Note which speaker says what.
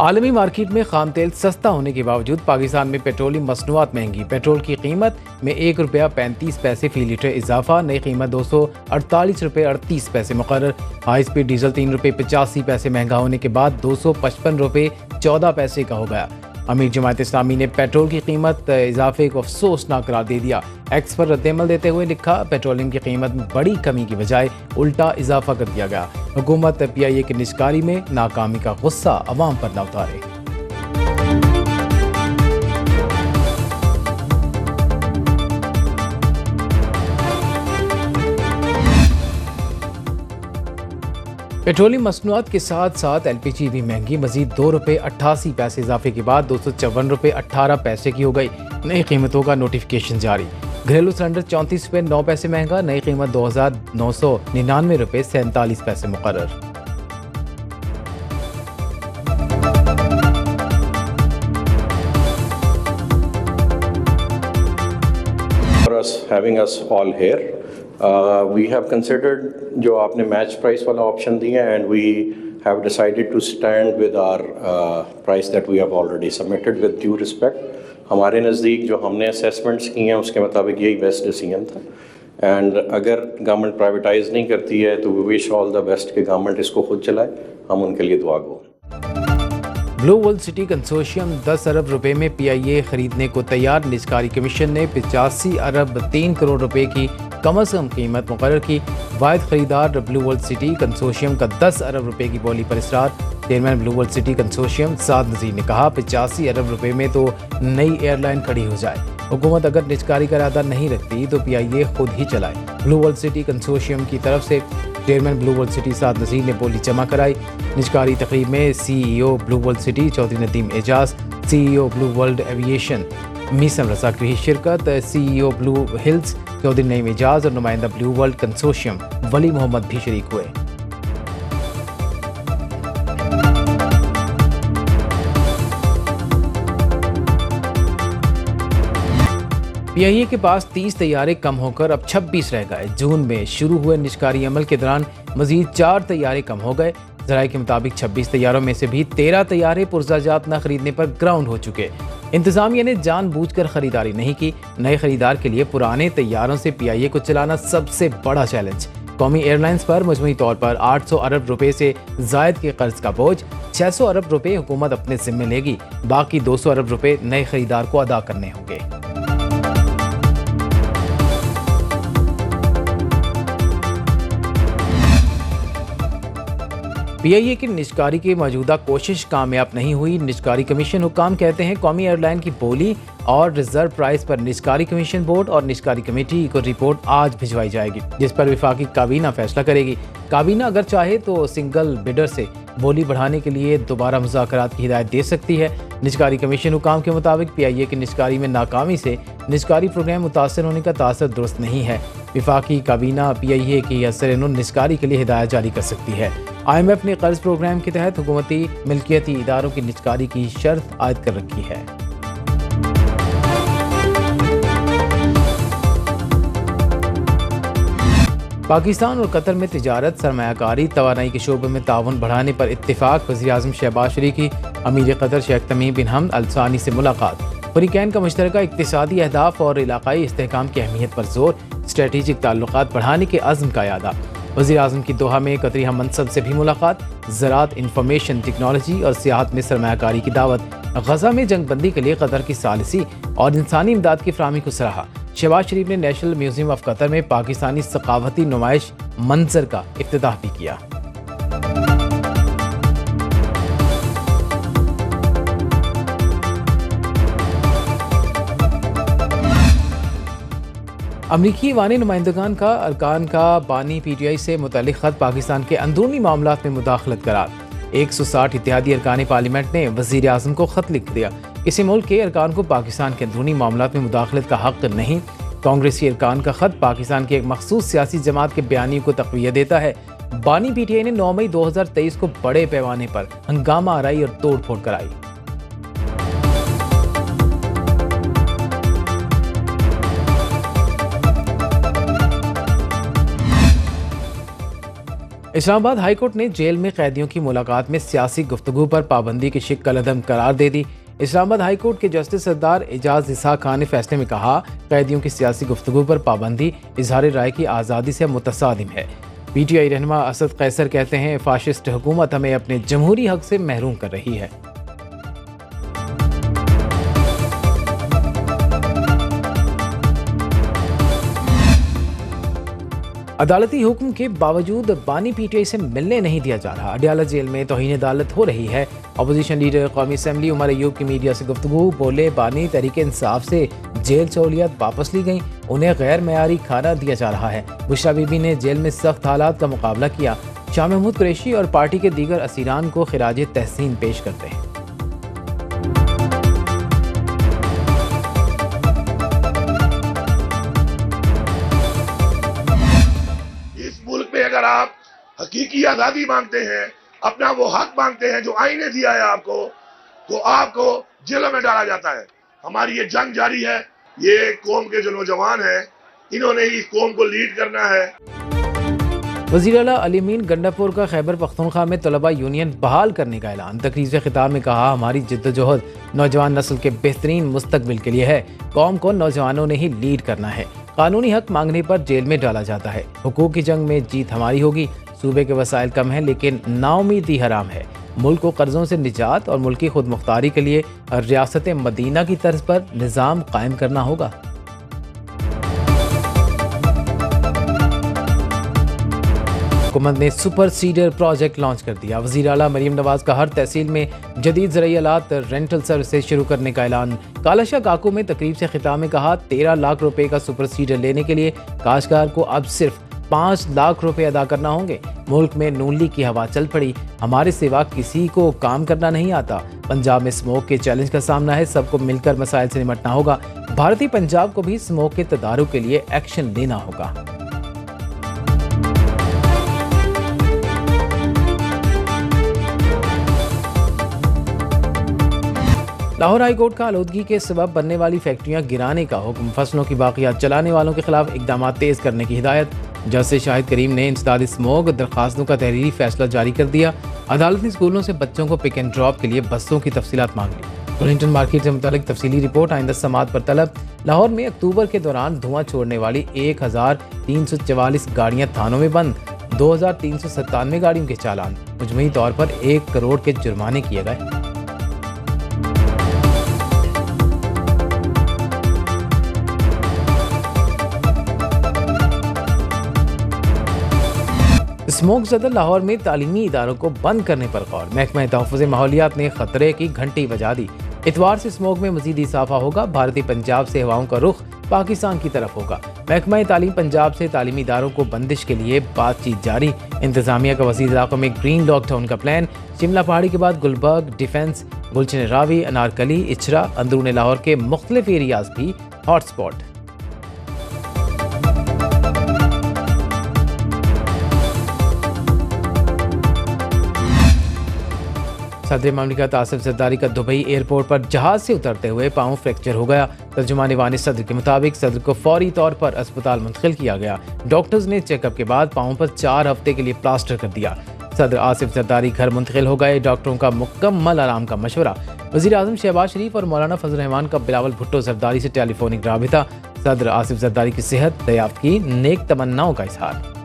Speaker 1: आलमी मार्केट में खाम तेल सस्ता होने के बावजूद पाकिस्तान में पेट्रोलियम मसनूआत महंगी। पेट्रोल की कीमत में ₹1.35 फी लीटर इजाफा, नई कीमत ₹248.38 मुकर्रर। हाई स्पीड डीजल ₹3.85 महंगा होने के बाद ₹255.14 का हो गया। अमीर जमात इस्लामी ने पेट्रोल की कीमत इजाफे को अफसोसनाक करार दे दिया। एक्स पर रद्दमल देते हुए लिखा, पेट्रोलियम की कीमत में बड़ी कमी की बजाय उल्टा इजाफा कर दिया गया। हुकूमत PIA की निष्कारी में नाकामी का गुस्सा अवाम पर न उतारे। पेट्रोलियम मसनूआत के साथ साथ LPG भी महंगी। मजीद ₹2.88 इजाफे के बाद ₹254.18 की हो गई। नई कीमतों का नोटिफिकेशन जारी। घरेलू सिलेंडर ₹34.09 महंगा, नई कीमत ₹2,999.47 मुकर्रर।
Speaker 2: Having us all here, we have considered जो आपने मैच प्राइस वाला ऑप्शन दिया and we have decided to stand with our price that we have already submitted with due respect. हमारे नज़दीक जो हमने असेसमेंट्स की हैं उसके मुताबिक यही बेस्ट डिसीजन था। एंड अगर गवर्नमेंट प्राइवेटाइज नहीं करती है तो we wish all the best कि गवर्नमेंट इसको खुद चलाए, हम उनके लिए दुआ गो।
Speaker 1: ब्लू वर्ल्ड सिटी कंसोर्शियम 10 अरब रुपए में PIA खरीदने को तैयार। निजकारी कमीशन ने 85 अरब 3 करोड़ रुपए की कम अज कम कीमत मुकर्रर की। वाहिद खरीदार ब्लू वर्ल्ड सिटी कंसोर्शियम का 10 अरब रुपए की बोली पर इसरार। Chairman Blue World City consortium Saad Nazir ने कहा, 85 अरब रुपए में तो नई एयरलाइन खड़ी हो जाए। हुकूमत अगर निजकारी का इरादा नहीं रखती तो PIA खुद ही चलाए। ब्लू वर्ल्ड सिटी कंसोर्शियम की तरफ से chairman Blue World City Saad Nazir ने बोली जमा कराई। निजकारी तकरीब में CEO Blue World City Chaudhry Nadeem Ejaz, CEO Blue World Aviation Maisam Raza की शिरकत, CEO Blue Hills Chaudhry Naeem Ejaz और नुमाइंदा Blue World consortium Wali Mohammad भी शरीक हुए। PIA के पास 30 तैयारे कम होकर अब 26 रह गए। जून में शुरू हुए निजकारी अमल के दौरान मजीद 4 तैयारे कम हो गए। ज़राए के मुताबिक 26 तैयारों में से भी 13 तैयारे पुरज़ाजात न खरीदने पर ग्राउंड हो चुके। इंतजामिया ने जानबूझकर खरीदारी नहीं की। नए खरीदार के लिए पुराने तैयारों से PIA को चलाना सबसे बड़ा चैलेंज। कौमी एयरलाइंस पर मजमूई तौर पर 800 अरब रुपए से जायद के कर्ज का बोझ। 600 अरब रुपए हुकूमत अपने जिम्मे लेगी, बाकी 200 अरब रुपए नए खरीदार को अदा करने होंगे। PIA की निजकारी की मौजूदा कोशिश कामयाब नहीं हुई। निजकारी कमीशन हुकाम कहते हैं कौमी एयरलाइन की बोली और रिजर्व प्राइस पर निजकारी कमीशन बोर्ड और निजकारी कमेटी को रिपोर्ट आज भिजवाई जाएगी, जिस पर विफाकी काबीना फैसला करेगी। काबीना अगर चाहे तो सिंगल बिडर से बोली बढ़ाने के लिए दोबारा मुज़ाकरात की हिदायत दे सकती है। निजकारी कमीशन हुकाम के मुताबिक PIA की निजकारी में नाकामी से निजकारी प्रोग्राम मुतासर होने का तासर दुरुस्त नहीं है। विफाकी काबीना PIA की असर निजकारी के लिए हिदायत जारी कर सकती है। IMF ने कर्ज प्रोग्राम के तहत हुकूमती मिल्कियती इदारों की निजकारी की शर्त आयद कर रखी है। पाकिस्तान और कतर में तिजारत, सरमायाकारी, तवानाई के शोबे में ताउन बढ़ाने पर इत्तेफाक। वज़ीर-ए-आज़म शहबाज शरीफ की अमीर कतर शेख तमीम बिन हमद अल सानी से मुलाकात। फ़रीक़ैन का मुश्तरका इक़्तिसादी अहदाफ और इलाक़ाई इस्तेहकाम की अहमियत पर जोर। स्ट्रेटेजिक ताल्लुक़ात बढ़ाने के अज़्म का यादा। वज़ीर-ए-आज़म की दोहा में कतरी हम मनसब से भी मुलाकात। ज़राअत, इंफॉर्मेशन टेक्नोलॉजी और सियाहत में सरमायाकारी की दावत। गज़ा में जंगबंदी के लिए कतर की सालिसी और इंसानी इमदाद की फ़राहमी को सराहा। शहबाज शरीफ ने नेशनल म्यूजियम ऑफ कतर में पाकिस्तानी सकाफती नुमाइश मंजर का इफ्तिताह भी किया। अमरीकी वानी नुमाइंदगान का अरकान का बानी PTI से मुतल्लिक़ ख़त पाकिस्तान के अंदरूनी मामलात में मुदाखलत करार। 160 इत्तेहादी अरकान पार्लियामेंट ने वज़ीर-ए-आज़म को ख़त लिख दिया। किसी मुल्क के अरकान को पाकिस्तान के अंदरूनी मामलात में मुदाखलत का हक़ नहीं। कांग्रेसी अरकान का ख़त पाकिस्तान की एक मखसूस सियासी जमात के बयानी को तक़वियत देता है। बानी PTI ने 9 मई 2023 को बड़े पैमाने पर हंगामा आराई और तोड़ फोड़ कराई। इस्लामाबाद हाईकोर्ट ने जेल में कैदियों की मुलाकात में सियासी गुफ्तगू पर पाबंदी की शिक कलअदम करार दे दी। इस्लामाबाद हाईकोर्ट के जस्टिस सरदार एजाज इसहाक खान ने फैसले में कहा, कैदियों की सियासी गुफ्तगू पर पाबंदी इजहार राय की आज़ादी से मुतसादिम है। पीटीआई रहनुमा असद कैसर कहते हैं, फाशिस्ट हुकूमत हमें अपने जमहूरी हक से महरूम कर रही है। अदालती हुक्म के बावजूद बानी पीटीआई से मिलने नहीं दिया जा रहा। अडयाला जेल में तौहीन अदालत हो रही है। अपोजिशन लीडर कौमी असम्बली उमर अयूब की मीडिया से गुफ्तगू, बोले बानी तहरीक इंसाफ से जेल सहूलियात वापस ली गई, उन्हें गैर मयारी खाना दिया जा रहा है। बुशरा बीबी ने जेल में सख्त हालात का मुकाबला किया। शाह महमूद कुरैशी और पार्टी के दीगर असीरान को खिराज तहसीन पेश करते हैं।
Speaker 3: अगर आप हकीकी आजादी मांगते हैं, अपना वो हक मांगते हैं जो आईने दिया है आपको, तो आपको जेलों में डाला जाता है। हमारी ये जंग जारी है। ये कौम के जो नौजवान हैं, इन्होंने ही इस कौम को लीड करना है।
Speaker 1: वज़ीर आला अली अमीन गंडापुर का खैबर पख्तूनख्वा में तलबा यूनियन बहाल करने का ऐलान। तकरीर से खिताब में कहा, हमारी जिद्दोजहद नौजवान नस्ल के बेहतरीन मुस्तकबिल के लिए है। कौम को नौजवानों ने ही लीड करना है। कानूनी हक मांगने पर जेल में डाला जाता है। हुकूक की जंग में जीत हमारी होगी। सूबे के वसाइल कम हैं, लेकिन नाउमीदी हराम है। मुल्क को कर्जों से निजात और मुल्की खुद मुख्तारी के लिए रियासत मदीना की तर्ज पर निज़ाम कायम करना होगा। हुकूमत ने सुपर सीडर प्रोजेक्ट लॉन्च कर दिया। वज़ीर आला मरीम नवाज का हर तहसील में जदीद ज़राई आलात रेंटल सर्विसेज शुरू करने का ऐलान। कालाशाह काकू में तकरीब से खिताब में कहा, 13 लाख रुपए का सुपर सीडर लेने के लिए काश्तकार को अब सिर्फ 5 लाख रुपए अदा करना होंगे। मुल्क में नून लीग की हवा चल पड़ी। हमारे सिवा किसी को काम करना नहीं आता। पंजाब में स्मोक के चैलेंज का सामना है। सबको मिलकर मसाइल से निपटना होगा। भारतीय पंजाब को भी स्मोक के तदारुक के लिए एक्शन लेना होगा। लाहौर हाई कोर्ट का आलूदगी के सबब बनने वाली फैक्ट्रियां गिराने का हुक्म। फसलों की बाकियात चलाने वालों के खिलाफ इकदाम तेज करने की हिदायत। जस्टिस शाहिद करीम ने इंसदाद स्मोक दरखास्तों का तहरीरी फैसला जारी कर दिया। अदालत ने स्कूलों से बच्चों को पिक एंड ड्रॉप के लिए बसों की तफसीलात मांग ली। बुलिंटन मार्केट से मुतालिक तफसीली रिपोर्ट आइंदा समात पर तलब। लाहौर में अक्टूबर के दौरान धुआं छोड़ने वाली 1344 गाड़ियां थानों में बंद। 2397 गाड़ियों के चालान। मजमूई तौर पर 1 करोड़ के जुर्माने किए गए। स्मोक ज़दा लाहौर में तालीमी इदारों को बंद करने पर गौर। महकमा तहफ़्फ़ुज़ माहौलियात ने खतरे की घंटी बजा दी। इतवार से स्मोक में मज़ीद इजाफा होगा। भारतीय पंजाब से हवाओं का रुख पाकिस्तान की तरफ होगा। महकमा तालीम पंजाब से तालीमी इदारों को बंदिश के लिए बातचीत जारी। इंतजामिया का वसीद इलाकों में ग्रीन लॉकडाउन का प्लान। शिमला पहाड़ी के बाद गुलबर्ग, डिफेंस, गुलशन रावी, अनारकली, इचरा, अंदरून लाहौर के मुख्तलिफ एरियाज भी हॉटस्पॉट। सदर ममलिकत आसिफ जरदारी का दुबई एयरपोर्ट पर जहाज से उतरते हुए पांव फ्रैक्चर हो गया। तर्जुमान वान सदर के मुताबिक सदर को फौरी तौर पर अस्पताल मुंतकिल किया गया। डॉक्टर्स ने चेकअप के बाद पांव पर 4 हफ्ते के लिए प्लास्टर कर दिया। सदर आसिफ जरदारी घर मुंतकिल हो गए। डॉक्टरों का मुकम्मल आराम का मशवरा। वज़ीर आज़म शहबाज शरीफ और मौलाना फजल रहमान का बिलावल भुट्टो जरदारी से टेलीफोनिक राबिता। सदर आसिफ जरदारी की सेहत दयाफ्त की नेक तमन्नाओं का इजहार।